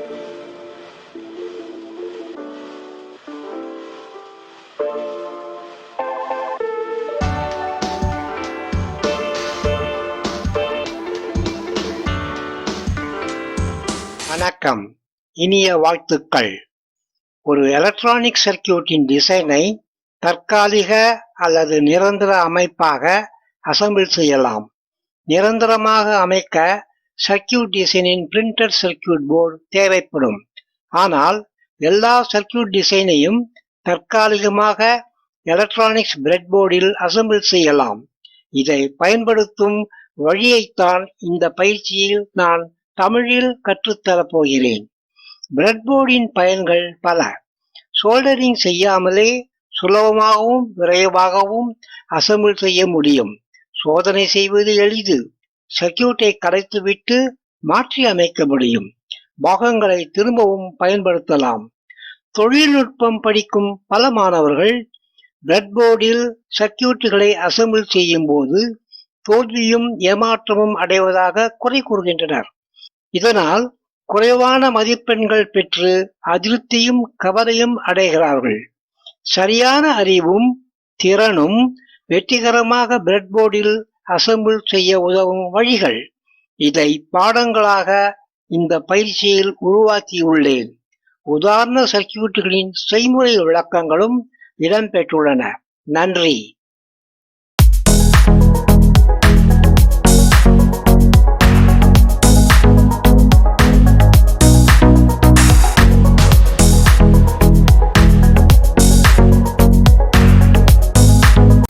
வணக்கம், இனிய வாழ்த்துக்கள். ஒரு எலக்ட்ரானிக் சர்க்கியூட்டின் டிசைனை தற்காலிக அல்லது நிரந்தர அமைப்பாக அசெம்பிள் செய்யலாம். நிரந்தரமாக அமைக்க சர்க்கியூட் டிசைனின் பிரிண்டட் சர்க்கியூட் போர்டு தேவைப்படும். ஆனால் எல்லா சர்க்கியூட் டிசைனையும் தற்காலிகமாக எலக்ட்ரானிக்ஸ் பிரெட்போர்டில் அசெம்பிள் செய்யலாம். இதை பயன்படுத்தும் வழியைத்தான் இந்த பயிற்சியில் நான் தமிழில் கற்றுத்தரப் போகிறேன். பிரெட்போர்டின் பயன்கள் பல. சோல்டரிங் செய்யாமலே சுலபமாகவும் விரைவாகவும் அசெம்பிள் செய்ய முடியும். சோதனை செய்வது எளிது. சர்க்கியூட்டை கரைத்துவிட்டு மாற்றி அமைக்க முடியும். பாகங்களை திரும்பவும் பயன்படுத்தலாம். தொழில்நுட்பம் படிக்கும் பல மாணவர்கள் பிரெட்போர்டில் சர்க்கியூட்டுகளை அசெம்பிள் செய்யும் போது தோல்வியும் ஏமாற்றமும் அடைவதாக குறை கூறுகின்றனர். இதனால் குறைவான மதிப்பெண்கள் பெற்று அதிருப்தியும் கவலையும் அடைகிறார்கள். சரியான அறிவும் திறனும் வெற்றிகரமாக பிரெட்போர்டில் அசெம்பிள் செய்ய உதவும் வழிகள். இதை பாடங்களாக இந்த பயிற்சியில் உருவாக்கியுள்ளேன். உதாரண சர்க்கியூட்டுகளின் செய்முறை விளக்கங்களும் இடம்பெற்றுள்ளன. நன்றி.